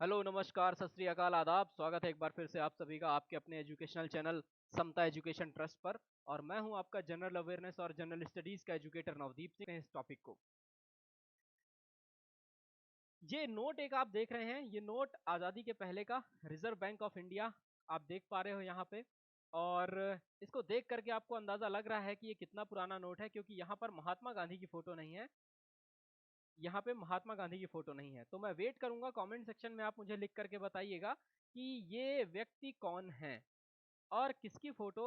Hello, नमस्कार, सत श्री अकाल, आदाब। स्वागत है एक बार फिर से आप सभी का आपके अपने एजुकेशनल चैनल समता एजुकेशन ट्रस्ट पर। और मैं हूं आपका जनरल अवेयरनेस और जनरल स्टडीज का एजुकेटर नवदीप सिंह। इस टॉपिक को, ये नोट एक आप देख रहे हैं, ये नोट आज़ादी के पहले का रिजर्व बैंक ऑफ इंडिया आप देख पा रहे हो यहाँ पे। और इसको देख करके आपको अंदाजा लग रहा है कि ये कितना पुराना नोट है, क्योंकि यहाँ पर महात्मा गांधी की फोटो नहीं है। यहाँ पे महात्मा गांधी की फोटो नहीं है। तो मैं वेट करूंगा, कमेंट सेक्शन में आप मुझे लिख करके बताइएगा कि ये व्यक्ति कौन है और किसकी फोटो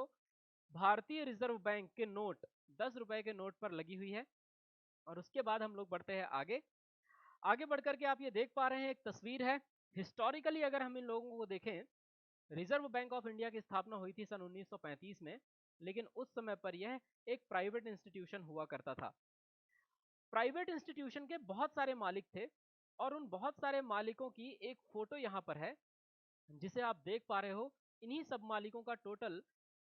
भारतीय रिजर्व बैंक के नोट 10 रुपए के नोट पर लगी हुई है। और उसके बाद हम लोग बढ़ते हैं आगे। आगे बढ़ करके आप ये देख पा रहे हैं, एक तस्वीर है। हिस्टोरिकली अगर हम इन लोगों को देखें, रिजर्व बैंक ऑफ इंडिया की स्थापना हुई थी सन 1935 में, लेकिन उस समय पर यह एक प्राइवेट इंस्टीट्यूशन हुआ करता था। प्राइवेट इंस्टीट्यूशन के बहुत सारे मालिक थे और उन बहुत सारे मालिकों की एक फोटो यहाँ पर है, जिसे आप देख पा रहे हो। इन्हीं सब मालिकों का टोटल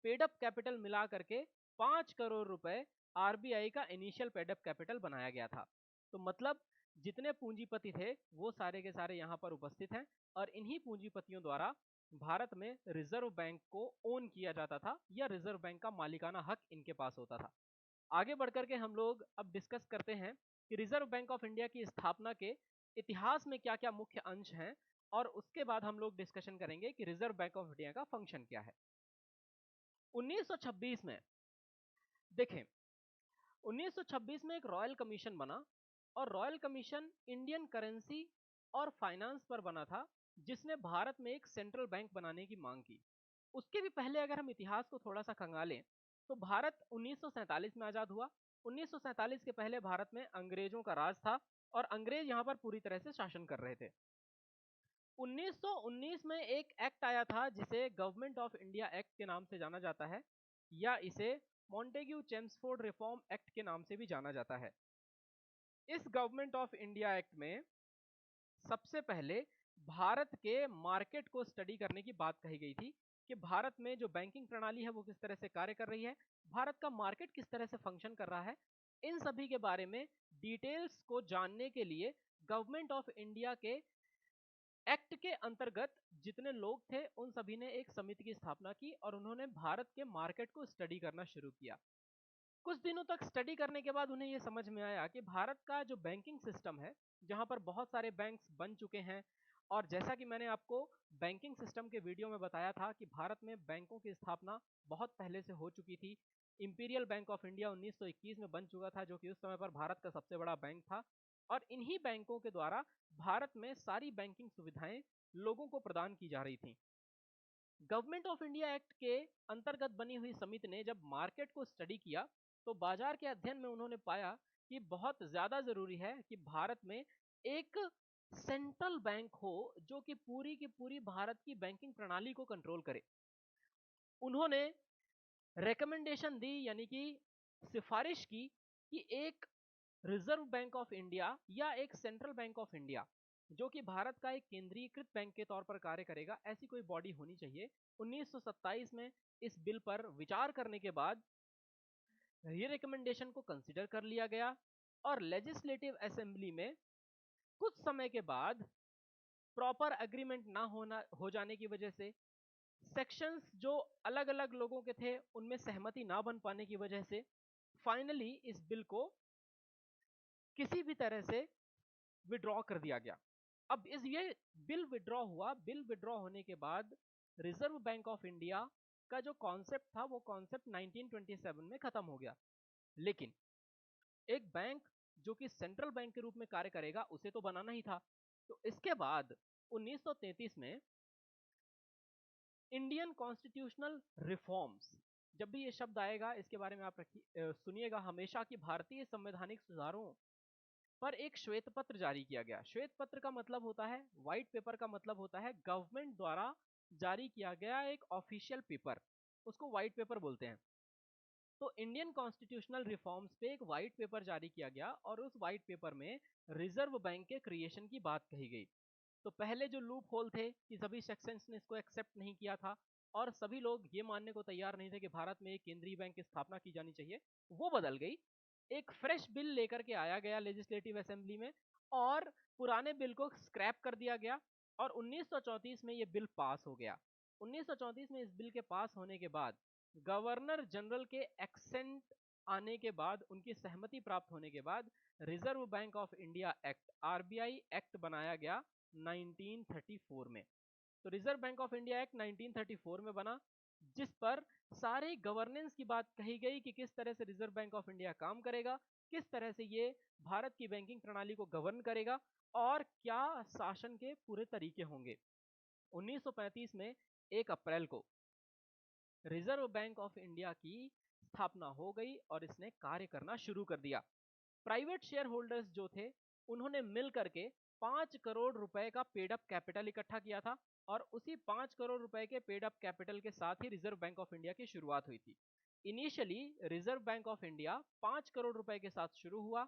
पेडअप कैपिटल मिला करके 5 करोड़ रुपए आरबीआई का इनिशियल पेडअप कैपिटल बनाया गया था। तो मतलब जितने पूंजीपति थे वो सारे के सारे यहाँ पर उपस्थित हैं। और इन्हीं पूंजीपतियों द्वारा भारत में रिजर्व बैंक को ओन किया जाता था, या रिजर्व बैंक का मालिकाना हक इनके पास होता था। आगे बढ़कर के हम लोग अब डिस्कस करते हैं कि रिजर्व बैंक ऑफ इंडिया की स्थापना के इतिहास में क्या क्या मुख्य अंश हैं। और उसके बाद हम लोग डिस्कशन करेंगे कि रिजर्व बैंक ऑफ इंडिया का फंक्शन क्या है। 1926 में देखें, 1926 में एक रॉयल कमीशन बना, और रॉयल कमीशन इंडियन करेंसी और फाइनेंस पर बना था, जिसने भारत में एक सेंट्रल बैंक बनाने की मांग की। उसके भी पहले अगर हम इतिहास को थोड़ा सा खंगालें, तो भारत 1947 में आजाद हुआ। 1947 के पहले भारत में अंग्रेजों का राज था और अंग्रेज यहाँ पर पूरी तरह से शासन कर रहे थे। 1919 में एक एक्ट आया था जिसे गवर्नमेंट ऑफ इंडिया एक्ट के नाम से जाना जाता है, या इसे मॉन्टेग्यू चेम्सफोर्ड रिफॉर्म एक्ट के नाम से भी जाना जाता है। इस गवर्नमेंट ऑफ इंडिया एक्ट में सबसे पहले भारत के मार्केट को स्टडी करने की बात कही गई थी कि भारत में जो बैंकिंग प्रणाली है वो किस तरह से कार्य कर रही है, भारत का मार्केट किस तरह से फंक्शन कर रहा है। इन सभी के बारे में डिटेल्स को जानने के लिए गवर्नमेंट ऑफ इंडिया के एक्ट के अंतर्गत जितने लोग थे उन सभी ने एक समिति की स्थापना की और उन्होंने भारत के मार्केट को स्टडी करना शुरू किया। कुछ दिनों तक स्टडी करने के बाद उन्हें यह समझ में आया कि भारत का जो बैंकिंग सिस्टम है, जहां पर बहुत सारे बैंक्स बन चुके हैं, और जैसा कि मैंने आपको बैंकिंग सिस्टम के वीडियो में बताया था कि भारत में बैंकों की स्थापना बहुत पहले से हो चुकी थी। इंपीरियल बैंक ऑफ इंडिया 1921 में बन चुका था, जो कि उस समय पर भारत का सबसे बड़ा बैंक था। और इन्हीं बैंकों के द्वारा भारत में सारी बैंकिंग सुविधाएं लोगों को प्रदान की जा रही थी। गवर्नमेंट ऑफ इंडिया एक्ट के अंतर्गत बनी हुई समिति ने जब मार्केट को स्टडी किया, तो बाजार के अध्ययन में उन्होंने पाया कि बहुत ज्यादा जरूरी है कि भारत में एक सेंट्रल बैंक हो जो कि पूरी की पूरी भारत की बैंकिंग प्रणाली को कंट्रोल करे। उन्होंने रेकमेंडेशन दी, यानी कि सिफारिश की कि एक रिजर्व बैंक ऑफ इंडिया या एक सेंट्रल बैंक ऑफ इंडिया, जो कि भारत का एक केंद्रीकृत बैंक के तौर पर कार्य करेगा, ऐसी कोई बॉडी होनी चाहिए। 1927 में इस बिल पर विचार करने के बाद ये रिकमेंडेशन को कंसिडर कर लिया गया, और लेजिस्लेटिव असेंबली में कुछ समय के बाद प्रॉपर एग्रीमेंट ना होना हो जाने की वजह से, सेक्शंस जो अलग अलग लोगों के थे उनमें सहमति ना बन पाने की वजह से, फाइनली इस बिल को किसी भी तरह से विड्रॉ कर दिया गया। अब इस ये बिल विड्रॉ हुआ। बिल विड्रॉ होने के बाद रिजर्व बैंक ऑफ इंडिया का जो कॉन्सेप्ट था वो कॉन्सेप्ट 1927 में खत्म हो गया। लेकिन एक बैंक जो कि सेंट्रल बैंक के रूप में कार्य करेगा उसे तो बनाना ही था। तो इसके बाद 1933 में इंडियन कॉन्स्टिट्यूशनल रिफॉर्म्स, जब भी ये शब्द आएगा इसके बारे में आप सुनिएगा हमेशा, कि भारतीय संवैधानिक सुधारों पर एक श्वेत पत्र जारी किया गया। श्वेत पत्र का मतलब होता है, व्हाइट पेपर का मतलब होता है गवर्नमेंट द्वारा जारी किया गया एक ऑफिशियल पेपर, उसको व्हाइट पेपर बोलते हैं। तो इंडियन कॉन्स्टिट्यूशनल रिफॉर्म्स पे एक व्हाइट पेपर जारी किया गया, और उस व्हाइट पेपर में रिजर्व बैंक के क्रिएशन की बात कही गई। तो पहले जो लूप होल थे कि सभी सेक्शंस ने इसको एक्सेप्ट नहीं किया था, और सभी लोग ये मानने को तैयार नहीं थे कि भारत में एक केंद्रीय बैंक की स्थापना की जानी चाहिए, वो बदल गई। एक फ्रेश बिल लेकर के आया गया लेजिस्लेटिव असेंबली में, और पुराने बिल को स्क्रैप कर दिया गया। और 1934 में ये बिल पास हो गया। 1934 में इस बिल के पास होने के बाद गवर्नर जनरल के एक्सेंट आने के बाद, उनकी सहमति प्राप्त होने के बाद reserve bank of India act, RBI act बनाया गया 1934 में। तो reserve bank of India act 1934 में बना, जिस पर सारे गवर्नेंस की बात कही गई कि किस तरह से रिजर्व बैंक ऑफ इंडिया काम करेगा, किस तरह से ये भारत की बैंकिंग प्रणाली को गवर्न करेगा और क्या शासन के पूरे तरीके होंगे। 1935 में 1 अप्रैल को रिजर्व बैंक ऑफ इंडिया की स्थापना हो गई और इसने कार्य करना शुरू कर दिया। प्राइवेट शेयर होल्डर्स जो थे उन्होंने मिल करके 5 करोड़ रुपए का पेड अप कैपिटल इकट्ठा किया था और उसी 5 करोड़ रुपए के पेड अप कैपिटल के साथ ही रिजर्व बैंक ऑफ इंडिया की शुरुआत हुई थी। Initially reserve bank of India 5 crore रुपए के साथ शुरू हुआ।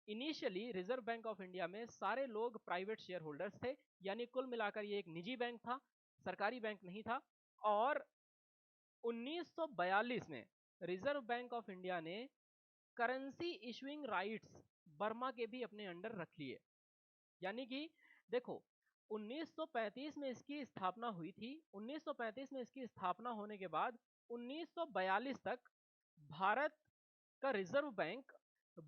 Initially reserve bank of India में सारे लोग प्राइवेट शेयर होल्डर्स थे, यानी कुल मिलाकर ये एक निजी बैंक था, सरकारी बैंक नहीं था। और 1942 में रिजर्व बैंक ऑफ इंडिया ने करेंसी इशुइंग राइट्स बर्मा के भी अपने अंडर रख लिए। यानी कि देखो 1935 में इसकी स्थापना हुई थी, 1935 में इसकी स्थापना होने के बाद 1942 तक भारत का रिजर्व बैंक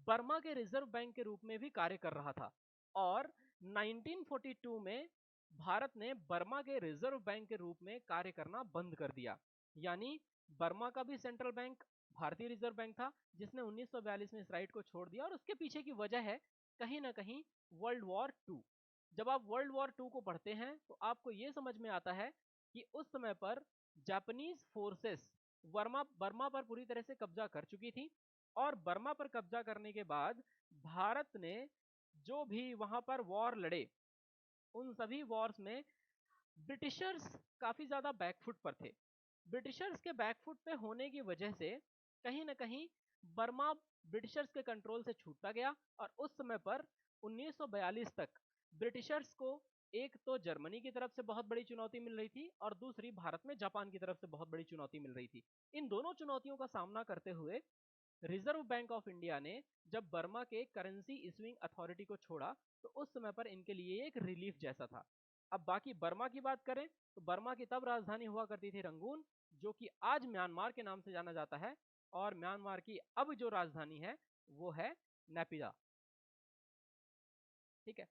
बर्मा के रिजर्व बैंक के रूप में भी कार्य कर रहा था और 1942 में भारत ने बर्मा के रिजर्व बैंक के रूप में कार्य करना बंद कर दिया। यानी बर्मा का भी सेंट्रल बैंक भारतीय रिजर्व बैंक था, जिसने 1942 में इस राइट को छोड़ दिया। और उसके पीछे की वजह है कहीं ना कहीं वर्ल्ड वॉर टू। जब आप वर्ल्ड वॉर टू को पढ़ते हैं तो आपको यह समझ में आता है कि उस समय पर जापानीज फोर्सेस बर्मा पर पूरी तरह से कब्जा कर चुकी थी और बर्मा पर कब्जा करने के बाद भारत ने जो भी वहां पर वॉर लड़े, उन सभी वॉर्स में ब्रिटिशर्स काफी ज्यादा बैकफुट पर थे। ब्रिटिशर्स के बैकफुट पे होने की वजह से कहीं ना कहीं बर्मा ब्रिटिशर्स के कंट्रोल से छूटता गया और उस समय पर 1942 तक ब्रिटिशर्स को एक तो जर्मनी की तरफ से बहुत बड़ी चुनौती मिल रही थी और दूसरी भारत में जापान की तरफ से बहुत बड़ी चुनौती मिल रही थी। इन दोनों चुनौतियों का सामना करते हुए रिजर्व बैंक ऑफ इंडिया ने जब बर्मा के करेंसी इशुइंग अथॉरिटी को छोड़ा तो उस समय पर इनके लिए एक रिलीफ जैसा था। अब बाकी बर्मा की बात करें तो बर्मा की तब राजधानी हुआ करती थी रंगून, जो कि आज म्यांमार के नाम से जाना जाता है और म्यांमार की अब जो राजधानी है वो है नेपिदा। ठीक है,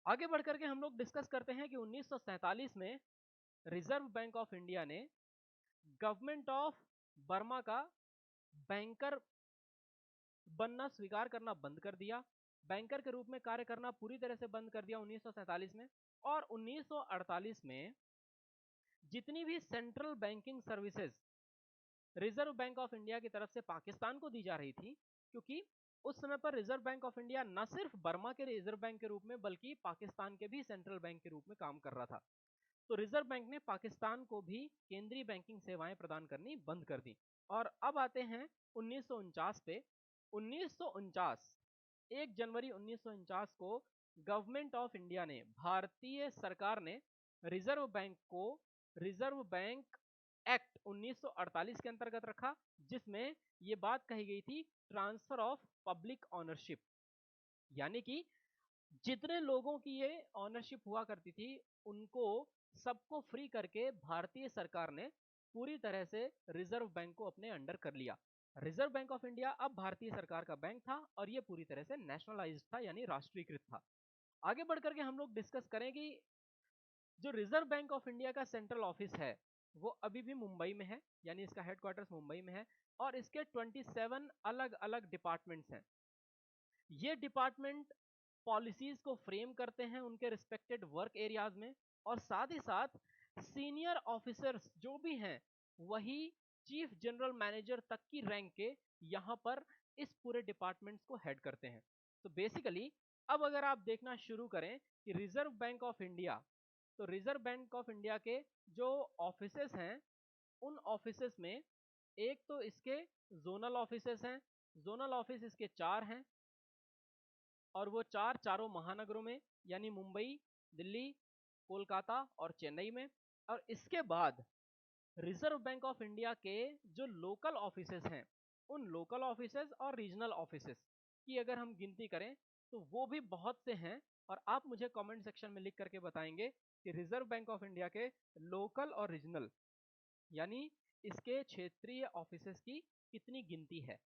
आगे बढ़कर के हम लोग डिस्कस करते हैं कि 1947 में रिजर्व बैंक ऑफ इंडिया ने गवर्नमेंट ऑफ बर्मा का बैंकर बनना स्वीकार करना बंद कर दिया, बैंकर के रूप में कार्य करना पूरी तरह से बंद कर दिया 1947 में। और 1948 में जितनी भी central banking services reserve bank of India की तरफ से पाकिस्तान को दी जा रही थी, क्योंकि उस समय पर रिजर्व बैंक ऑफ इंडिया न सिर्फ बर्मा के रिजर्व बैंक के रूप में बल्कि पाकिस्तान के भी सेंट्रल बैंक के रूप में काम कर रहा था, तो रिजर्व बैंक ने पाकिस्तान को भी केंद्रीय बैंकिंग सेवाएं प्रदान करनी बंद कर दी। और अब आते हैं 1949 पे। 1949 1 जनवरी 1949 को गवर्नमेंट ऑफ इंडिया ने, भारतीय सरकार ने रिजर्व बैंक को रिजर्व बैंक एक्ट 1948 के अंतर्गत रखा, जिसमें यह बात कही गई थी ट्रांसफर ऑफ पब्लिक ऑनरशिप। यानी कि जितने लोगों की ये ऑनरशिप हुआ करती थी उनको सबको फ्री करके भारतीय सरकार ने पूरी तरह से रिजर्व बैंक को अपने अंडर कर लिया। रिजर्व बैंक ऑफ इंडिया अब भारतीय सरकार का बैंक था और ये पूरी तरह से नेशनलाइज्ड था, यानी राष्ट्रीयकृत था। आगे बढ़कर के हम लोग डिस्कस करें कि जो रिजर्व बैंक ऑफ इंडिया का सेंट्रल ऑफिस है वो अभी भी मुंबई में है, यानी इसका हेडक्वार्टर्स मुंबई में है और इसके 27 अलग अलग डिपार्टमेंट्स हैं। ये डिपार्टमेंट पॉलिसीज को फ्रेम करते हैं उनके रिस्पेक्टेड वर्क एरियाज में और साथ ही साथ सीनियर ऑफिसर्स जो भी हैं वही चीफ जनरल मैनेजर तक की रैंक के यहाँ पर इस पूरे डिपार्टमेंट्स को हेड करते हैं। तो बेसिकली अब अगर आप देखना शुरू करें कि रिजर्व बैंक ऑफ इंडिया, तो रिजर्व बैंक ऑफ इंडिया के जो ऑफिसेस हैं उन ऑफिसेस में एक तो इसके जोनल ऑफिसेस हैं, जोनल ऑफिस इसके 4 हैं और वो चारों महानगरों में, यानी मुंबई, दिल्ली, कोलकाता और चेन्नई में। और इसके बाद रिजर्व बैंक ऑफ इंडिया के जो लोकल ऑफिसेस हैं उन लोकल ऑफिसेस और रीजनल ऑफिसेस की अगर हम गिनती करें तो वो भी बहुत से हैं, और आप मुझे कमेंट सेक्शन में लिख करके बताएंगे कि रिजर्व बैंक ऑफ इंडिया के लोकल और रीजनल यानी इसके क्षेत्रीय ऑफिसेस की कितनी गिनती है।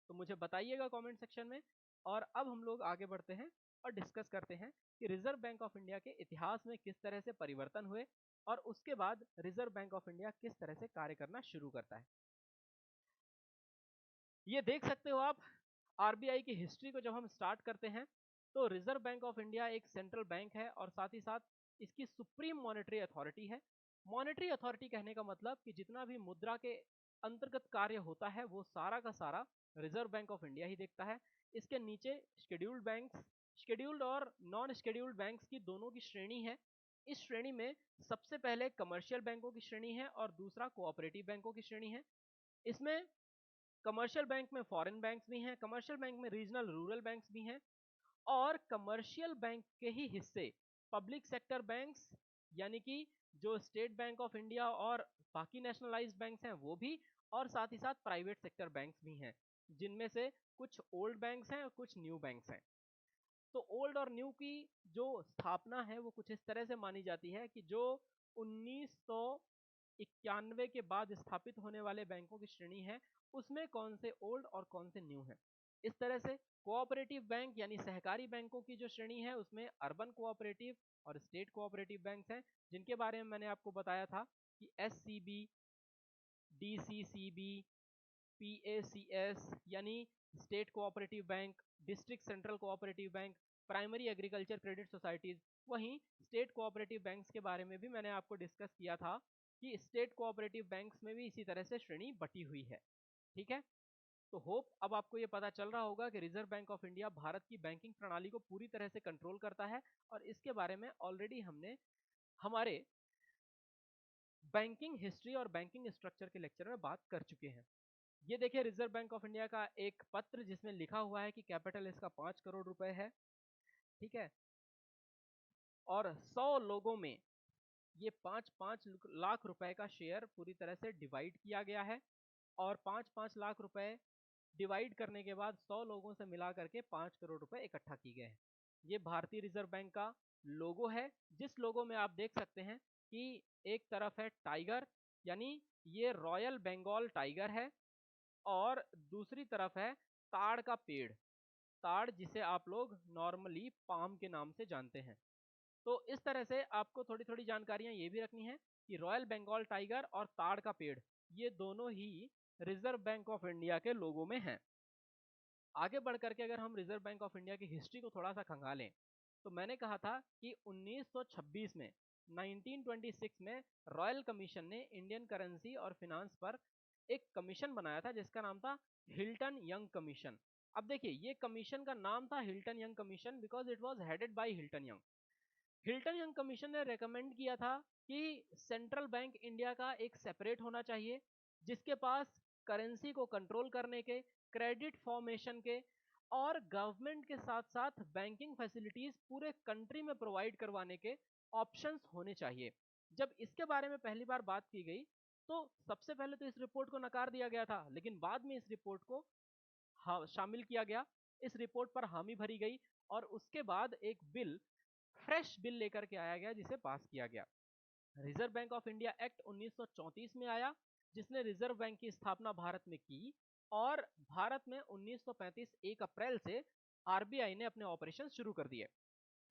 तो मुझे बताइएगा कमेंट सेक्शन में। और अब हम लोग आगे बढ़ते हैं और डिस्कस करते हैं कि रिजर्व बैंक ऑफ इंडिया के इतिहास में किस तरह से परिवर्तन हुए और उसके बाद रिजर्व बैंक ऑफ इंडिया किस तरह से कार्य करना शुरू करता है। ये देख सकते हो आप, आरबीआई की हिस्ट्री को जब हम स्टार्ट करते हैं तो रिजर्व बैंक ऑफ इंडिया एक सेंट्रल बैंक है और साथ ही साथ इसकी सुप्रीम मॉनेटरी अथॉरिटी है। मॉनेटरी अथॉरिटी कहने का मतलब कि जितना भी मुद्रा के अंतर्गत कार्य होता है वो सारा का सारा रिजर्व बैंक ऑफ इंडिया ही देखता है। इसके नीचे शेड्यूल्ड बैंक्स, शेड्यूल्ड और नॉन शेड्यूल्ड बैंक्स की दोनों की श्रेणी है। इस श्रेणी में सबसे पहले कमर्शियल बैंकों की श्रेणी है और दूसरा कोऑपरेटिव बैंकों की श्रेणी है। इसमें कमर्शियल बैंक में फॉरेन बैंक्स भी हैं, कमर्शियल बैंक में रीजनल रूरल बैंक्स भी हैं और कमर्शियल बैंक के ही हिस्से पब्लिक सेक्टर बैंक्स यानी कि जो स्टेट बैंक ऑफ इंडिया और बाकी नेशनलाइज्ड बैंक्स हैं वो भी, और साथ ही साथ प्राइवेट सेक्टर बैंक्स भी हैं जिनमें से कुछ ओल्ड बैंक्स हैं और कुछ न्यू बैंक्स हैं। तो ओल्ड और न्यू की जो स्थापना है वो कुछ इस तरह से मानी जाती है कि जो 1991 के बाद स्थापित होने वाले बैंकों की श्रेणी है उसमें कौन से ओल्ड और कौन से न्यू हैं। इस तरह से कोऑपरेटिव बैंक यानी सहकारी बैंकों की जो श्रेणी है उसमें अर्बन कोऑपरेटिव और स्टेट कोऑपरेटिव बैंक्स हैं जिनके बारे में मैंने आपको बताया था कि एससीबी, डीसीसीबी, पीएसीएस यानी state cooperative bank, district central cooperative bank, primary agriculture credit societies. वहीं स्टेट कोऑपरेटिव बैंक्स के बारे में भी मैंने आपको डिस्कस किया था कि स्टेट कोऑपरेटिव बैंक्स में भी इसी तरह से श्रेणी बटी हुई है। ठीक है, तो होप अब आपको ये पता चल रहा होगा कि reserve bank of India Bharat की बैंकिंग प्रणाली को पूरी तरह से कंट्रोल करता है और इसके बारे में ऑलरेडी हमने हमारे बैंकिंग हिस्ट्री और बैंकिंग स्ट्रक्चर के लेक्चर में बात कर चुके हैं। ये देखिए रिजर्व बैंक ऑफ इंडिया का एक पत्र जिसमें लिखा हुआ है कि कैपिटल इसका 5 करोड़ रुपए है। ठीक है, और 100 लोगों में ये 5-5 लाख रुपए का शेयर पूरी तरह से डिवाइड किया गया है और 5-5 लाख रुपए डिवाइड करने के बाद 100 लोगों से मिला करके 5 करोड़ रुपए इकट्ठा किए गए हैं। ये भारतीय रिजर्व बैंक का लोगो है जिस लोगो में आप देख सकते हैं कि एक तरफ है टाइगर यानी ये रॉयल बंगाल टाइगर है और दूसरी तरफ है ताड़ का पेड़, ताड़ जिसे आप लोग नॉर्मली पाम के नाम से जानते हैं। तो इस तरह से आपको थोड़ी थोड़ी जानकारियां ये भी रखनी है कि रॉयल बंगाल टाइगर और ताड़ का पेड़ ये दोनों ही रिजर्व बैंक ऑफ इंडिया के लोगों में हैं। आगे बढ़ करके अगर हम रिजर्व बैंक ऑफ इंडिया की हिस्ट्री को थोड़ा सा खंगालें तो मैंने कहा था कि 1926 में 1926 में रॉयल कमीशन ने इंडियन करेंसी और फिनांस पर एक कमीशन बनाया था जिसका नाम था हिल्टन यंग कमीशन। अब देखिए ये कमीशन का नाम था Hilton young commission because it was headed by Hilton young. Hilton young commission ने रेकमेंड किया था कि सेंट्रल बैंक इंडिया का एक सेपरेट होना चाहिए जिसके पास करेंसी को कंट्रोल करने के, क्रेडिट फॉर्मेशन के और गवर्नमेंट के साथ साथ बैंकिंग फैसिलिटीज पूरे कंट्री में प्रोवाइड करवाने के ऑप्शंस होने चाहिए। जब इसके बारे में पहली बार बात की गई तो सबसे पहले तो इस रिपोर्ट को नकार दिया गया था लेकिन बाद में इस रिपोर्ट को शामिल किया गया, इस रिपोर्ट पर हामी भरी गई और उसके बाद एक बिल, फ्रेश बिल लेकर के आया गया जिसे पास किया गया। Reserve bank of India act 1934 में आया जिसने रिजर्व बैंक की स्थापना भारत में की और भारत में 1935 1 अप्रैल से आरबीआई ने अपने ऑपरेशन शुरू कर दिए।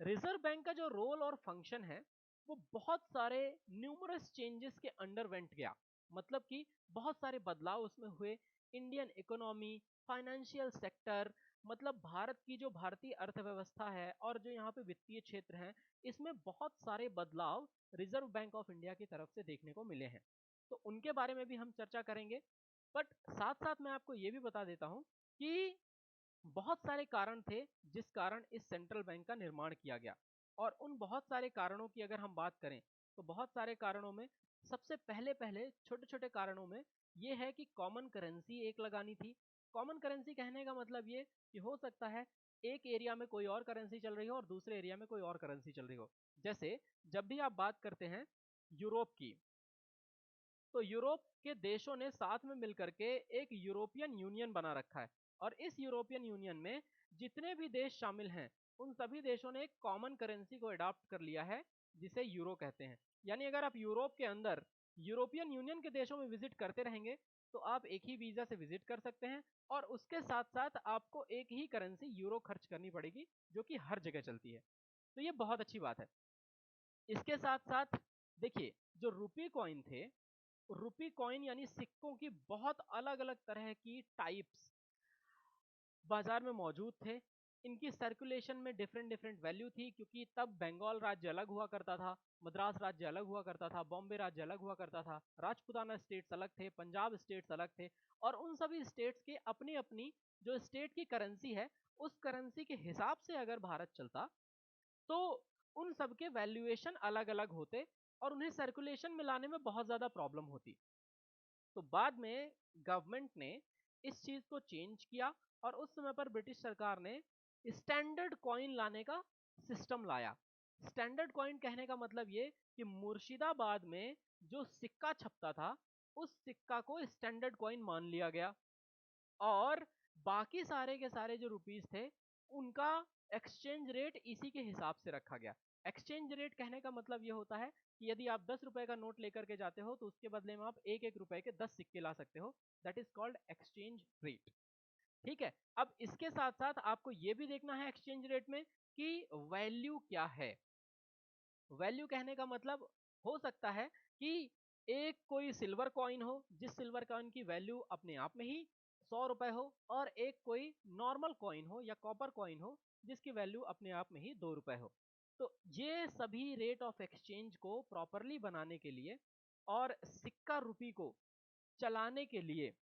रिजर्व बैंक का जो रोल और फंक्शन है वो बहुत सारे न्यूमरस चेंजेस के अंडर वेंट गया, मतलब कि बहुत सारे बदलाव उसमें हुए। इंडियन इकोनॉमी, फाइनेंशियल सेक्टर, मतलब भारत की जो भारतीय अर्थव्यवस्था है और जो यहाँ पे वित्तीय क्षेत्र है इसमें बहुत सारे बदलाव रिजर्व बैंक ऑफ इंडिया की तरफ से देखने को मिले हैं। तो उनके बारे में भी हम चर्चा करेंगे। बट साथ साथ मैं आपको ये भी बता देता हूँ कि बहुत सारे कारण थे जिस कारण इस सेंट्रल बैंक का निर्माण किया गया और उन बहुत सारे कारणों की अगर हम बात करें तो बहुत सारे कारणों में सबसे पहले पहले छोटे छोटे कारणों में ये है कि कॉमन करेंसी एक लगानी थी। कॉमन करेंसी कहने का मतलब ये कि हो सकता है एक एरिया में कोई और करेंसी चल रही हो और दूसरे एरिया में कोई और करेंसी चल रही हो। जैसे जब भी आप बात करते हैं यूरोप की तो यूरोप के देशों ने साथ में मिलकर के एक यूरोपियन यूनियन बना रखा है और इस यूरोपियन यूनियन में जितने भी देश शामिल हैं उन सभी देशों ने एक कॉमन करेंसी को अडॉप्ट कर लिया है जिसे यूरो कहते हैं। यानी अगर आप यूरोप के अंदर यूरोपियन यूनियन के देशों में विजिट करते रहेंगे तो आप एक ही वीजा से विजिट कर सकते हैं और उसके साथ साथ आपको एक ही करेंसी यूरो खर्च करनी पड़ेगी जो कि हर जगह चलती है। तो ये बहुत अच्छी बात है। इसके साथ साथ देखिए, जो रुपी कॉइन थे, रुपी कॉइन यानी सिक्कों की बहुत अलग अलग तरह की टाइप्स बाजार में मौजूद थे। इनकी सर्कुलेशन में डिफरेंट डिफरेंट वैल्यू थी, क्योंकि तब बंगाल राज्य अलग हुआ करता था, मद्रास राज्य अलग हुआ करता था, बॉम्बे राज्य अलग हुआ करता था, राजपूताना स्टेट्स अलग थे, पंजाब स्टेट्स अलग थे, और उन सभी स्टेट्स के अपनी अपनी जो स्टेट की करेंसी है, उस करेंसी के हिसाब से अगर भारत चलता तो उन सबके वैल्यूएशन अलग अलग होते और उन्हें सर्कुलेशन में लाने में बहुत ज्यादा प्रॉब्लम होती। तो बाद में गवर्नमेंट ने इस चीज को चेंज किया और उस समय पर ब्रिटिश सरकार ने स्टैंडर्ड कॉइन लाने का सिस्टम लाया। स्टैंडर्ड कॉइन कहने का मतलब ये कि मुर्शिदाबाद में जो सिक्का छपता था उस सिक्का को स्टैंडर्ड कॉइन मान लिया गया और बाकी सारे के सारे जो रुपीस थे उनका एक्सचेंज रेट इसी के हिसाब से रखा गया। एक्सचेंज रेट कहने का मतलब ये होता है कि यदि आप 10 रुपए का नोट लेकर के जाते हो तो उसके बदले में आप एक एक रुपए के 10 सिक्के ला सकते हो। That is called exchange rate. ठीक है, अब इसके साथ साथ आपको ये भी देखना है एक्सचेंज रेट में कि वैल्यू क्या है। वैल्यू कहने का मतलब हो सकता है कि एक कोई सिल्वर कॉइन हो जिस सिल्वर कॉइन की वैल्यू अपने आप में ही 100 रुपए हो, और एक कोई नॉर्मल कॉइन हो या कॉपर कॉइन हो जिसकी वैल्यू अपने आप में ही 2 रुपए हो। तो ये सभी रेट ऑफ एक्सचेंज को प्रॉपरली बनाने के लिए और सिक्का रुपी को चलाने के लिए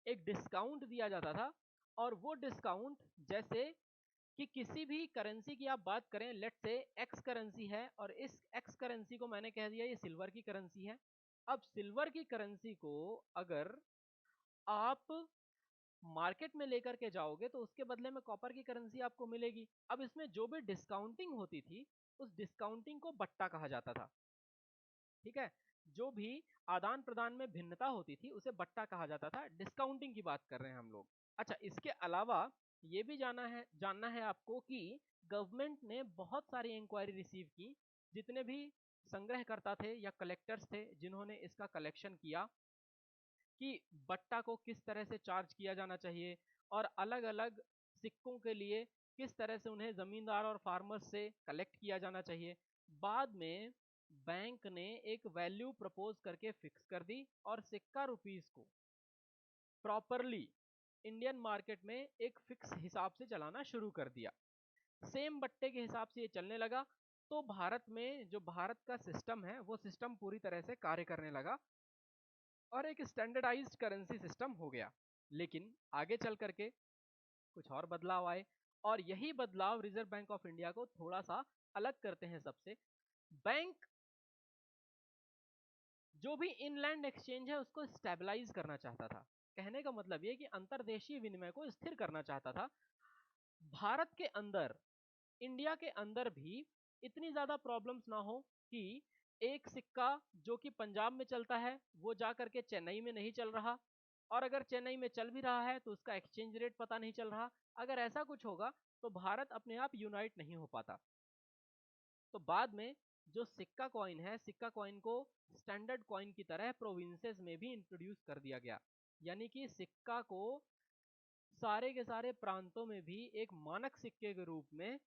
एक डिस्काउंट दिया जाता था। और वो डिस्काउंट जैसे कि किसी भी करेंसी की आप बात करें, लेट से एक्स करेंसी है और इस एक्स करेंसी को मैंने कह दिया ये सिल्वर की करेंसी है। अब सिल्वर की करेंसी को अगर आप मार्केट में लेकर के जाओगे तो उसके बदले में कॉपर की करेंसी आपको मिलेगी। अब इसमें जो भी डिस्काउंटिंग होती थी उस डिस्काउंटिंग को बट्टा कहा जाता था। ठीक है, जो भी आदान प्रदान में भिन्नता होती थी उसे बट्टा कहा जाता था। डिस्काउंटिंग की बात कर रहे हैं हम लोग। अच्छा, इसके अलावा ये भी जानना है आपको कि गवर्नमेंट ने बहुत सारी इंक्वायरी रिसीव की। जितने भी संग्रहकर्ता थे या कलेक्टर्स थे जिन्होंने इसका कलेक्शन किया कि बट्टा को किस तरह से चार्ज किया जाना चाहिए और अलग अलग सिक्कों के लिए किस तरह से उन्हें जमींदार और फार्मर्स से कलेक्ट किया जाना चाहिए। बाद में बैंक ने एक वैल्यू प्रपोज करके फिक्स कर दी और सिक्का रुपीस को प्रॉपरली इंडियन मार्केट में एक फिक्स हिसाब से चलाना शुरू कर दिया। सेम बट्टे के हिसाब से ये चलने लगा। तो भारत में जो भारत का सिस्टम है वो सिस्टम पूरी तरह से कार्य करने लगा और एक स्टैंडर्डाइज्ड करेंसी सिस्टम हो गया। लेकिन आगे चल करके कुछ और बदलाव आए और यही बदलाव रिजर्व बैंक ऑफ इंडिया को थोड़ा सा अलग करते हैं सबसे। बैंक जो भी इनलैंड एक्सचेंज है उसको स्टेबलाइज करना चाहता था। कहने का मतलब ये कि अंतरदेशीय विनिमय को स्थिर करना चाहता था। भारत के अंदर, इंडिया के अंदर भी इतनी ज्यादा प्रॉब्लम्स ना हो कि एक सिक्का जो कि पंजाब में चलता है वो जा करके चेन्नई में नहीं चल रहा, और अगर चेन्नई में चल भी रहा है तो उसका एक्सचेंज रेट पता नहीं चल रहा। अगर ऐसा कुछ होगा तो भारत अपने आप यूनाइट नहीं हो पाता। तो बाद में जो सिक्का कॉइन है, सिक्का कॉइन को स्टैंडर्ड कॉइन की तरह प्रोविंसेस में भी इंट्रोड्यूस कर दिया गया। यानी कि सिक्का को सारे के सारे प्रांतों में भी एक मानक सिक्के के रूप में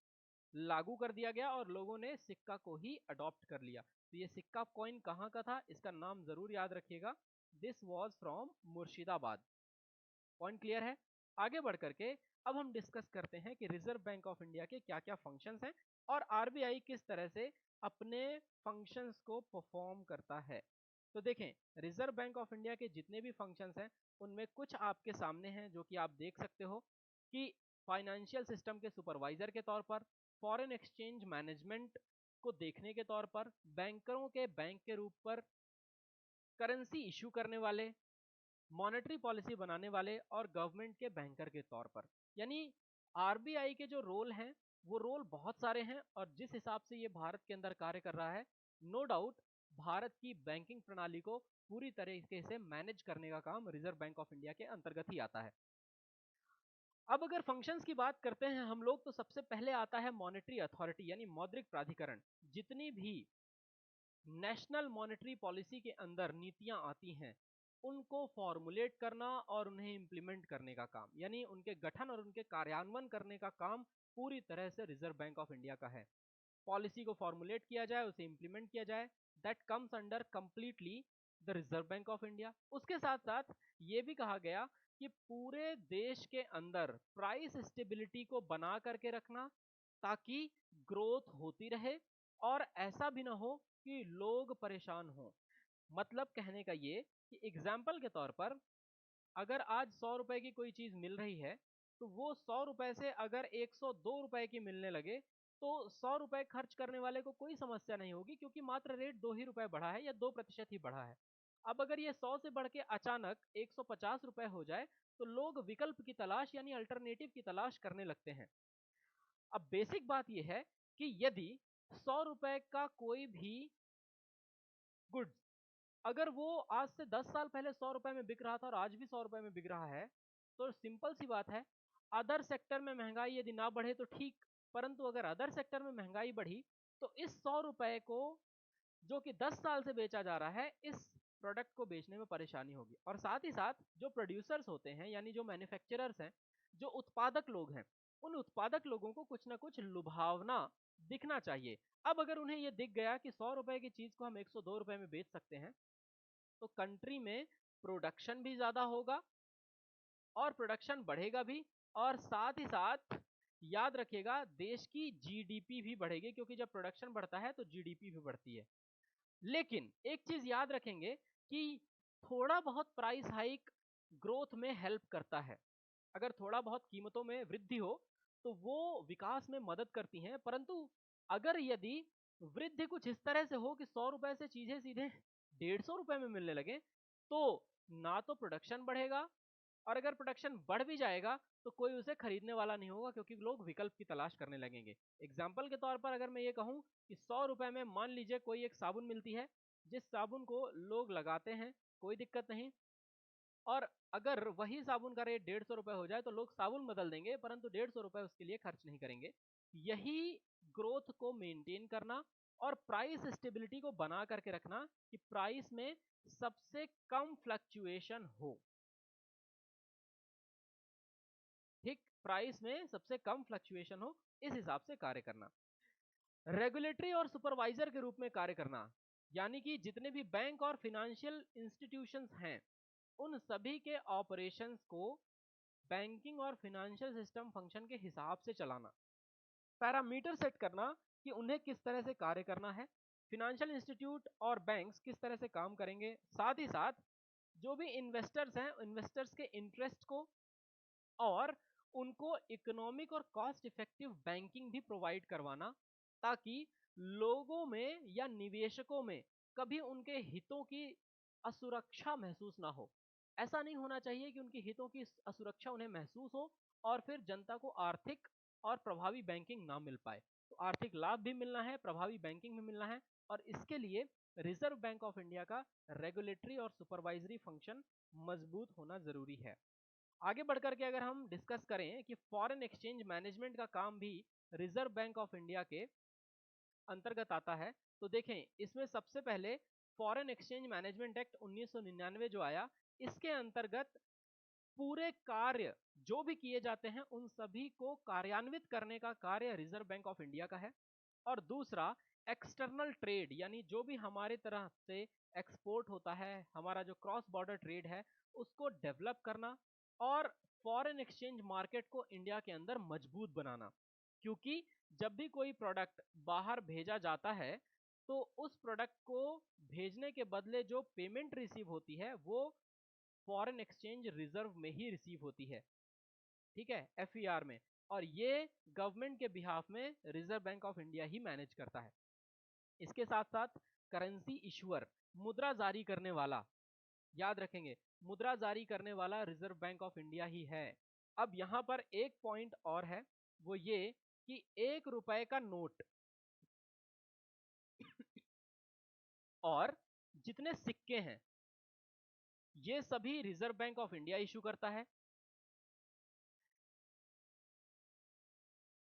लागू कर दिया गया और लोगों ने सिक्का को ही अडॉप्ट कर लिया। तो ये सिक्का कॉइन कहाँ का था, इसका नाम जरूर याद रखिएगा। This was from Murshidabad. Point clear है। आगे बढ़ करके अब हम डिस्कस करते हैं कि रिजर्व बैंक ऑफ इंडिया के क्या क्या फंक्शंस हैं और आरबीआई किस तरह से अपने फंक्शंस को परफॉर्म करता है। तो देखें, रिजर्व बैंक ऑफ इंडिया के जितने भी फंक्शंस हैं उनमें कुछ आपके सामने हैं जो कि आप देख सकते हो कि फाइनेंशियल सिस्टम के सुपरवाइजर के तौर पर, फॉरेन एक्सचेंज मैनेजमेंट को देखने के तौर पर, बैंकरों के बैंक के रूप पर, करेंसी इशू करने वाले, मॉनेटरी पॉलिसी बनाने वाले और गवर्नमेंट के बैंकर के तौर पर। यानी आरबीआई के जो रोल हैं वो रोल बहुत सारे हैं और जिस हिसाब से ये भारत के अंदर कार्य कर रहा है, नो डाउट भारत की बैंकिंग प्रणाली को पूरी तरीके से मैनेज करने का काम रिजर्व बैंक ऑफ इंडिया के अंतर्गत ही आता है। अब अगर फंक्शंस की बात करते हैं हम लोग, तो सबसे पहले आता है मॉनेटरी अथॉरिटी यानी मौद्रिक प्राधिकरण। जितनी भी नेशनल मॉनेटरी पॉलिसी के अंदर नीतियां आती हैं, उनको फॉर्मुलेट करना और उन्हें इम्प्लीमेंट करने का काम, यानी उनके गठन और उनके कार्यान्वयन करने का काम पूरी तरह से रिजर्व बैंक ऑफ इंडिया का है। पॉलिसी को फॉर्मुलेट किया जाए, उसे इम्प्लीमेंट किया जाए, that comes under completely the reserve bank of India. उसके साथ साथ ये भी कहा गया कि पूरे देश के अंदर प्राइस स्टेबिलिटी को बना करके रखना, ताकि ग्रोथ होती रहे और ऐसा भी ना हो कि लोग परेशान हो। मतलब कहने का ये कि एग्जाम्पल के तौर पर, अगर आज 100 रुपए की कोई चीज मिल रही है, तो वो 100 रुपए से अगर 102 रुपए की मिलने लगे, तो 100 रुपए खर्च करने वाले को कोई समस्या नहीं होगी, क्योंकि मात्र रेट 2 ही रुपए बढ़ा है या 2% ही बढ़ा है। अब अगर ये 100 से बढ़ के अचानक 150 रुपए हो जाए, तो लोग विकल्प की तलाश यानी अल्टरनेटिव की तलाश करने लगते हैं। अब बेसिक बात यह है कि यदि 100 रुपए का कोई भी गुड्स, अगर वो आज से 10 साल पहले 100 रुपए में बिक रहा था और आज भी 100 रुपए में बिक रहा है, तो सिंपल सी बात है, अदर सेक्टर में महंगाई यदि ना बढ़े तो ठीक, परंतु अगर अदर सेक्टर में महंगाई बढ़ी, तो इस 100 रुपए को जो कि 10 साल से बेचा जा रहा है, इस प्रोडक्ट को बेचने में परेशानी होगी। और साथ ही साथ जो प्रोड्यूसर्स होते हैं यानी जो मैन्युफैक्चरर्स हैं, जो उत्पादक लोग हैं, उन उत्पादक लोगों को कुछ ना कुछ लुभावना दिखना चाहिए। अब अगर उन्हें यह दिख गया कि 100 रुपए की चीज को हम 102 रुपए में बेच सकते हैं, तो कंट्री में प्रोडक्शन भी ज्यादा होगा और प्रोडक्शन बढ़ेगा भी, और साथ ही साथ याद रखिएगा देश की जीडीपी भी बढ़ेगी, क्योंकि जब प्रोडक्शन बढ़ता है तो जीडीपी भी बढ़ती है। लेकिन एक चीज याद रखेंगे कि थोड़ा बहुत प्राइस हाइक ग्रोथ में हेल्प करता है। अगर थोड़ा बहुत कीमतों में वृद्धि हो तो वो विकास में मदद करती हैं, परंतु अगर यदि वृद्धि कुछ इस तरह से हो कि 100 रुपए से चीजें सीधे 150 रुपए में मिलने लगे, तो ना तो प्रोडक्शन बढ़ेगा, और अगर प्रोडक्शन बढ़ भी जाएगा तो कोई उसे खरीदने वाला नहीं होगा, क्योंकि लोग विकल्प की तलाश करने लगेंगे। एग्जाम्पल के तौर पर अगर मैं ये कहूँ कि 100 रुपए में मान लीजिए कोई एक साबुन मिलती है, जिस साबुन को लोग लगाते हैं, कोई दिक्कत नहीं, और अगर वही साबुन का रेट 150 रुपए हो जाए, तो लोग साबुन बदल देंगे, परंतु 150 रुपए उसके लिए खर्च नहीं करेंगे। यही ग्रोथ को मेंटेन करना और प्राइस स्टेबिलिटी को बना करके रखना, कि प्राइस में सबसे कम फ्लक्चुएशन हो। ठीक, प्राइस में सबसे कम फ्लक्चुएशन हो, इस हिसाब से कार्य करना। रेगुलेटरी और सुपरवाइजर के रूप में कार्य करना, यानी कि जितने भी बैंक और फिनेंशियल इंस्टीट्यूशंस हैं, उन सभी के ऑपरेशंस को बैंकिंग और फिनेंशियल सिस्टम फंक्शन के हिसाब से चलाना। पैरामीटर सेट करना कि उन्हें किस तरह से कार्य करना है, फिनेंशियल इंस्टीट्यूट और बैंक्स किस तरह से काम करेंगे। साथ ही साथ जो भी इन्वेस्टर्स हैं, इन्वेस्टर्स के इंटरेस्ट को और उनको इकोनॉमिक और कॉस्ट इफेक्टिव बैंकिंग भी प्रोवाइड करवाना, ताकि लोगों में या निवेशकों में कभी उनके हितों की असुरक्षा महसूस ना हो। ऐसा नहीं होना चाहिए कि उनके हितों की असुरक्षा उन्हें महसूस हो और फिर जनता को आर्थिक और प्रभावी बैंकिंग ना मिल पाए। तो आर्थिक लाभ भी मिलना है, प्रभावी बैंकिंग भी मिलना है, और इसके लिए रिजर्व बैंक ऑफ इंडिया का रेगुलेटरी और सुपरवाइजरी फंक्शन मजबूत होना जरूरी है। आगे बढ़कर के अगर हम डिस्कस करें कि फॉरेन एक्सचेंज मैनेजमेंट का काम भी रिजर्व बैंक ऑफ इंडिया के अंतर्गत आता है, तो देखें इसमें सबसे पहले फॉरेन एक्सचेंज मैनेजमेंट एक्ट 1999 जो आया, इसके अंतर्गत पूरे कार्य जो भी किए जाते हैं, उन सभी को कार्यान्वित करने का कार्य रिजर्व बैंक ऑफ इंडिया का है। और दूसरा, एक्सटर्नल ट्रेड, यानी जो भी हमारे तरह से एक्सपोर्ट होता है, हमारा जो क्रॉस बॉर्डर ट्रेड है, उसको डेवलप करना और फॉरेन एक्सचेंज मार्केट को इंडिया के अंदर मजबूत बनाना। क्योंकि जब भी कोई प्रोडक्ट बाहर भेजा जाता है, तो उस प्रोडक्ट को भेजने के बदले जो पेमेंट रिसीव होती है, वो फॉरेन एक्सचेंज रिजर्व में ही रिसीव होती है। ठीक है, एफईआर में। और ये गवर्नमेंट के बिहाफ में reserve bank of India he manage करता है। इसके साथ साथ करेंसी इशुअर, मुद्रा जारी करने वाला, याद रखेंगे मुद्रा जारी करने वाला रिजर्व बैंक ऑफ इंडिया ही है। अब यहां पर एक पॉइंट और है, वो ये कि 1 रुपए का नोट और जितने सिक्के हैं, ये सभी reserve bank of India issue करता है।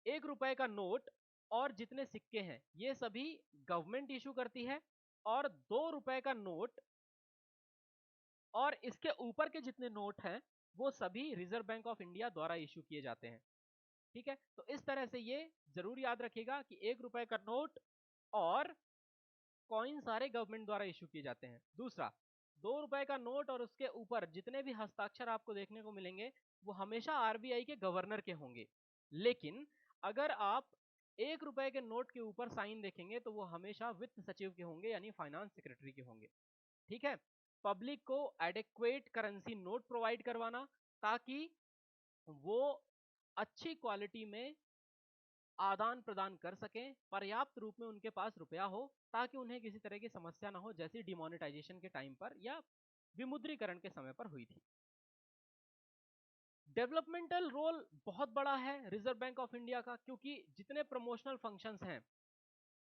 ₹1 का नोट और जितने सिक्के हैं ये सभी गवर्नमेंट इशू करती है, और ₹2 का नोट और इसके ऊपर के जितने नोट हैं वो सभी रिजर्व बैंक ऑफ इंडिया द्वारा इशू किए जाते हैं। ठीक है, तो इस तरह से ये जरूर याद रखिएगा कि ₹1 का नोट और कॉइन सारे गवर्नमेंट द्वारा इशू किए जाते हैं। दूसरा, ₹2 का नोट और उसके ऊपर जितने भी हस्ताक्षर आपको देखने को मिलेंगे वो हमेशा आरबीआई के गवर्नर के होंगे, लेकिन अगर आप ₹1 के नोट के ऊपर साइन देखेंगे तो वो हमेशा वित्त सचिव के होंगे, यानी फाइनेंस सेक्रेटरी के होंगे। ठीक है, पब्लिक को एडेक्वेट करेंसी नोट प्रोवाइड करवाना ताकि वो अच्छी क्वालिटी में आदान प्रदान कर सकें, पर्याप्त रूप में उनके पास रुपया हो ताकि उन्हें किसी तरह की समस्या ना हो, जैसी डिमोनेटाइजेशन के टाइम पर या विमुद्रीकरण के समय पर हुई थी। डेवलपमेंटल रोल बहुत बड़ा है रिजर्व बैंक ऑफ इंडिया का, क्योंकि जितने प्रमोशनल फंक्शंस हैं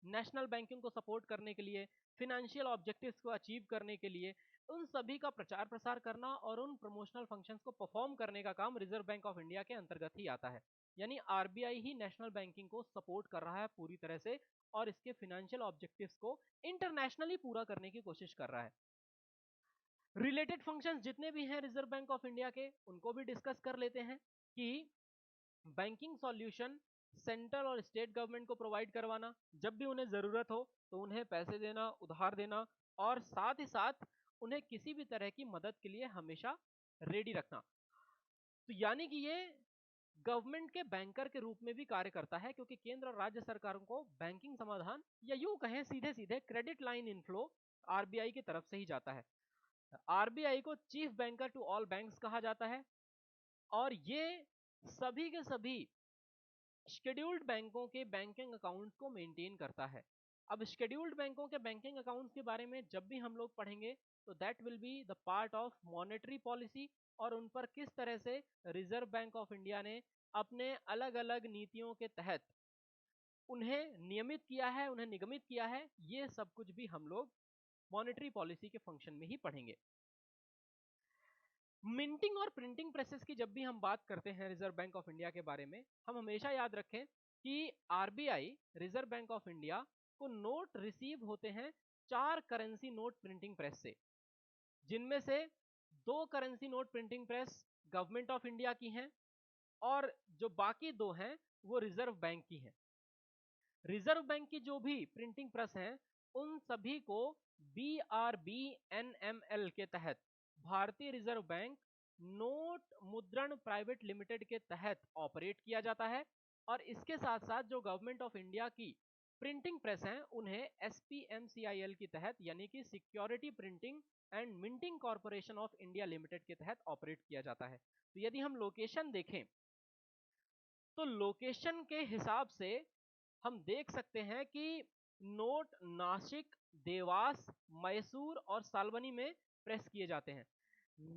नेशनल बैंकिंग को सपोर्ट करने के लिए, फिनेंशियल ऑब्जेक्टिव्स को अचीव करने के लिए, उन सभी का प्रचार प्रसार करना और उन प्रमोशनल फंक्शंस को परफॉर्म करने का काम रिजर्व बैंक ऑफ इंडिया के अंतर्गत ही आता है। यानी आरबीआई ही नेशनल बैंकिंग को सपोर्ट कर रहा है पूरी तरह से और इसके फिनेंशियल ऑब्जेक्टिव्स को इंटरनेशनली पूरा करने की कोशिश कर रहा है। रिलेटेड फंक्शंस जितने भी हैं रिजर्व बैंक ऑफ इंडिया के, उनको भी डिस्कस कर लेते हैं कि बैंकिंग सॉल्यूशन सेंट्रल और स्टेट गवर्नमेंट को प्रोवाइड करवाना, जब भी उन्हें जरूरत हो तो उन्हें पैसे देना, उधार देना, और साथ ही साथ उन्हें किसी भी तरह की मदद के लिए हमेशा रेडी रखना। तो यानी कि ये गवर्नमेंट के बैंकर के रूप में भी कार्य करता है, क्योंकि केंद्र और राज्य सरकारों को बैंकिंग समाधान या यूं कहें सीधे सीधे क्रेडिट लाइन इनफ्लो आरबीआई की तरफ से ही जाता है। आरबीआई को chief banker to all banks कहा जाता है, और ये सभी के सभी शेड्यूल्ड बैंकों के बैंकिंग अकाउंट को मेंटेन करता है। अब शेड्यूल्ड बैंकों के बैंकिंग अकाउंट्स के बारे में जब भी हम लोग पढ़ेंगे तो that will be the part of monetary policy, और उन पर किस तरह से रिजर्व बैंक ऑफ इंडिया ने अपने अलग अलग नीतियों के तहत उन्हें नियमित किया है, उन्हें निगमित किया है, ये सब कुछ भी हम लोग मॉनेटरी पॉलिसी के फंक्शन में ही पढ़ेंगे। मिंटिंग और प्रिंटिंग प्रेसेस की जब भी हम बात करते हैं रिजर्व बैंक ऑफ इंडिया के बारे में, हम हमेशा याद रखें कि RBI reserve bank of India को नोट रिसीव होते हैं 4 करेंसी नोट प्रिंटिंग प्रेस से, जिनमें से 2 currency note printing press government of India की हैं और जो बाकी 2 हैं वो रिजर्व बैंक की हैं। रिजर्व बैंक की जो भी प्रिंटिंग प्रेस हैं उन सभी को BRBNML के तहत, भारतीय रिजर्व बैंक नोट मुद्रण प्राइवेट लिमिटेड के तहत ऑपरेट किया जाता है, और इसके साथ साथ जो गवर्नमेंट ऑफ इंडिया की प्रिंटिंग प्रेस हैं उन्हें SPMCIL के तहत, यानी कि security printing and minting corporation of India limited के तहत ऑपरेट किया जाता है। तो यदि हम लोकेशन देखें तो लोकेशन के हिसाब से हम देख सकते हैं कि नोट नासिक, देवास, मैसूर और सालबनी में प्रेस किए जाते हैं।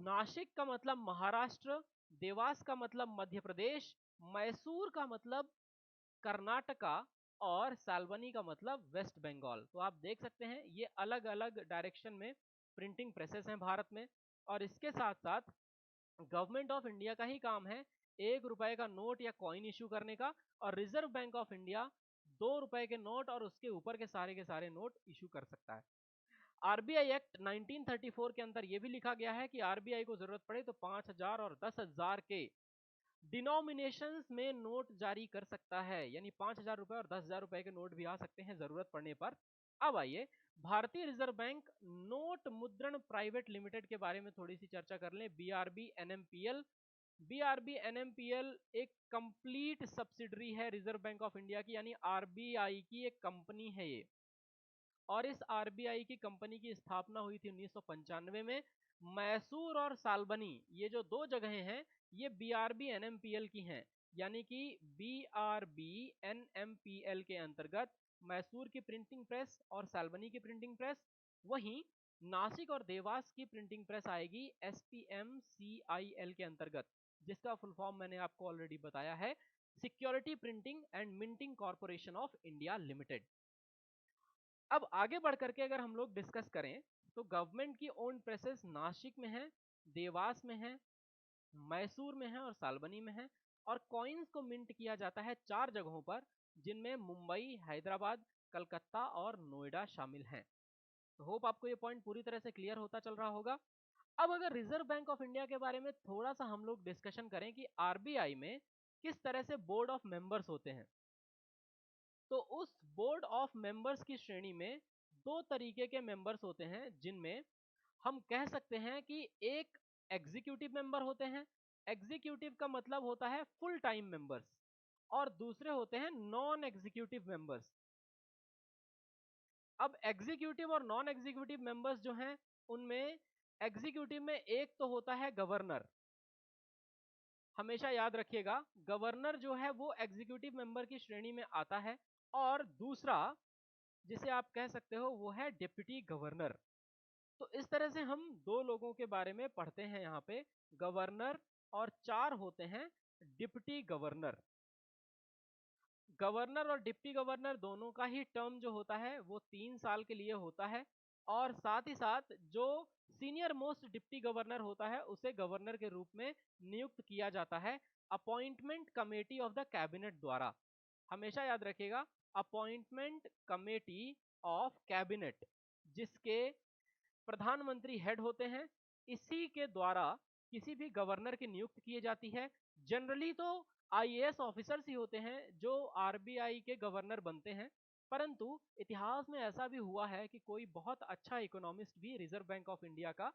नासिक का मतलब महाराष्ट्र, देवास का मतलब मध्य प्रदेश, मैसूर का मतलब कर्नाटका और सालबनी का मतलब वेस्ट बंगाल। तो आप देख सकते हैं ये अलग अलग डायरेक्शन में प्रिंटिंग प्रेसेस हैं भारत में, और इसके साथ साथ गवर्नमेंट ऑफ इंडिया का ही काम है ₹1 का नोट या कॉइन इशू करने का, और रिजर्व बैंक ऑफ इंडिया ₹2 के नोट और उसके ऊपर के सारे नोट इशू कर सकता है। आरबीआई एक्ट 1934 के अंदर यह भी लिखा गया है कि आरबीआई को जरूरत पड़े तो 5,000 और 10,000 के डिनोमिनेशंस में नोट जारी कर सकता है, यानी ₹5,000 और ₹10,000 के नोट भी आ सकते हैं जरूरत पड़ने पर। अब आइए भारतीय रिजर्व बैंक नोट मुद्रण प्राइवेट लिमिटेड के बारे में थोड़ी सी चर्चा कर लें। BRB NMPL एक कंप्लीट सब्सिडरी है रिजर्व बैंक ऑफ इंडिया की, यानी आरबीआई की एक कंपनी है ये, और इस आरबीआई की कंपनी की स्थापना हुई थी 1995 में। मैसूर और सालबनी ये जो 2 जगहें हैं ये बीआरबी एनएमपीएल की हैं, यानी कि बीआरबी एनएमपीएल के अंतर्गत मैसूर की प्रिंटिंग प्रेस और सालबनी की प्रिंटिंग प्रेस, वहीं नासिक और देवास की प्रिंटिंग प्रेस आएगी एसपीएमसीआईएल के अंतर्गत, जिसका फुल फॉर्म मैंने आपको ऑलरेडी बताया है, security printing and minting corporation of India limited. अब आगे बढ़ करके अगर हम लोग डिस्कस करें तो गवर्नमेंट की ओन प्रेसेस नासिक में है, देवास में है, मैसूर में है और सालबनी में है, और कॉइन्स को मिंट किया जाता है 4 जगहों पर, जिनमें मुंबई, हैदराबाद, कलकत्ता और नोएडा शामिल हैं। तो होप आपको ये पॉइंट पूरी तरह से क्लियर होता चल रहा होगा। अब अगर रिजर्व बैंक ऑफ इंडिया के बारे में थोड़ा सा हम लोग डिस्कशन करें कि आरबीआई में किस तरह से बोर्ड ऑफ मेंबर्स होते हैं, तो उस बोर्ड ऑफ मेंबर्स की श्रेणी में दो तरीके के मेंबर्स होते हैं, जिनमें हम कह सकते हैं कि एक एग्जीक्यूटिव मेंबर होते हैं। एग्जीक्यूटिव का मतलब होता है फुल टाइम मेंबर्स, और दूसरे होते हैं नॉन एग्जीक्यूटिव मेंबर्स। अब एग्जीक्यूटिव और नॉन एग्जीक्यूटिव मेंबर्स जो हैं, उनमें एग्जीक्यूटिव में एक तो होता है गवर्नर। हमेशा याद रखिएगा, गवर्नर जो है वो एग्जीक्यूटिव मेंबर की श्रेणी में आता है, और दूसरा जिसे आप कह सकते हो वो है डिप्टी गवर्नर। तो इस तरह से हम दो लोगों के बारे में पढ़ते हैं यहाँ पे, गवर्नर, और चार होते हैं डिप्टी गवर्नर। गवर्नर और डिप्टी गवर्नर दोनों का ही टर्म जो होता है वो 3 साल के लिए होता है, और साथ ही साथ जो सीनियर मोस्ट डिप्टी गवर्नर होता है उसे गवर्नर के रूप में नियुक्त किया जाता है appointment committee of the cabinet द्वारा। हमेशा याद रखिएगा, अपॉइंटमेंट कमेटी ऑफ कैबिनेट, जिसके प्रधानमंत्री हेड होते हैं, इसी के द्वारा किसी भी गवर्नर की नियुक्ति की जाती है। जनरली तो आईएएस ऑफिसर्स ही होते हैं जो आरबीआई के गवर्नर बनते हैं, परंतु इतिहास में ऐसा भी हुआ है कि कोई बहुत अच्छा इकोनॉमिस्ट भी रिजर्व बैंक ऑफ इंडिया का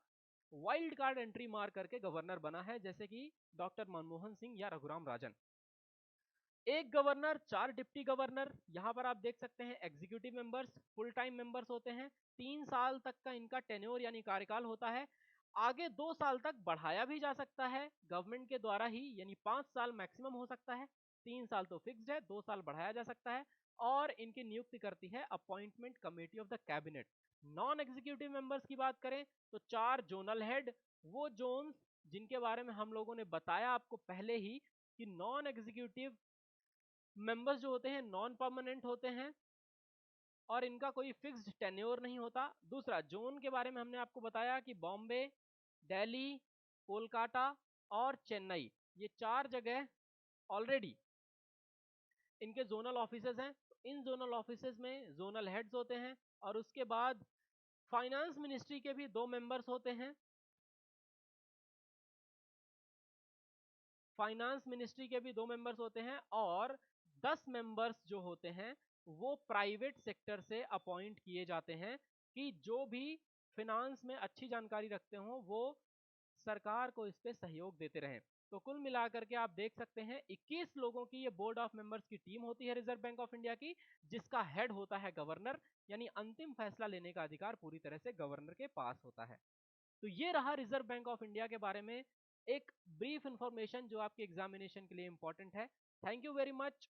वाइल्ड कार्ड एंट्री मार करके गवर्नर बना है, जैसे कि डॉक्टर मनमोहन सिंह या रघुराम राजन। एक गवर्नर, चार डिप्टी गवर्नर, यहाँ पर आप देख सकते हैं executive members full time members होते हैं। 3 साल तक का इनका टेन्योर यानी कार्यकाल होता है। आगे 2 साल तक बढ़ाया भी जा सकता है गवर्नमेंट के द्वारा ही, यानी 5 साल मैक्सिमम हो सकता है। 3 साल तो फिक्स्ड है, 2 साल बढ़ाया जा सकता है। और इनकी नियुक्ति करती है appointment committee of the cabinet. Non executive members की बात करें तो 4 जोनल हेड, वो जोन्स जिनके बारे में हम लोगों ने बताया आपको पहले ही कि नॉन एग्जीक्यूटिव मेंबर्स जो होते हैं नॉन परमानेंट होते हैं, और इनका कोई फिक्स्ड टेन्योर नहीं होता। दूसरा जोन के बारे में हमने आपको बताया कि बॉम्बे, दिल्ली, कोलकाता और चेन्नई, ये 4 जगह ऑलरेडी इनके जोनल ऑफिसेज हैं। तो इन जोनल ऑफिसेज में जोनल हेड्स होते हैं, और उसके बाद फाइनेंस मिनिस्ट्री के भी 2 मेंबर्स होते हैं। फाइनेंस मिनिस्ट्री के भी 2 मेंबर्स होते हैं, और 10 मेंबर्स जो होते हैं वो प्राइवेट सेक्टर से अपॉइंट किए जाते हैं, कि जो भी फिनांस में अच्छी जानकारी रखते हो वो सरकार को इस पे सहयोग देते रहें। तो कुल मिलाकर के आप देख सकते हैं 21 लोगों की ये बोर्ड ऑफ मेंबर्स की टीम होती है रिजर्व बैंक ऑफ इंडिया की, जिसका हेड होता है गवर्नर, यानी अंतिम फैसला लेने का अधिकार पूरी तरह से गवर्नर के पास होता है। तो ये रहा रिजर्व बैंक ऑफ इंडिया के बारे में एक ब्रीफ इंफॉर्मेशन जो आपके एग्जामिनेशन के लिए इंपॉर्टेंट है। Thank you very much.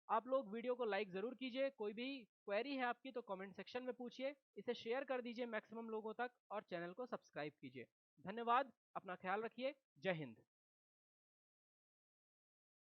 आप लोग वीडियो को लाइक जरूर कीजिए, कोई भी क्वेरी है आपकी तो कमेंट सेक्शन में पूछिए, इसे शेयर कर दीजिए मैक्सिमम लोगों तक, और चैनल को सब्सक्राइब कीजिए। धन्यवाद, अपना ख्याल रखिए, जय हिंद।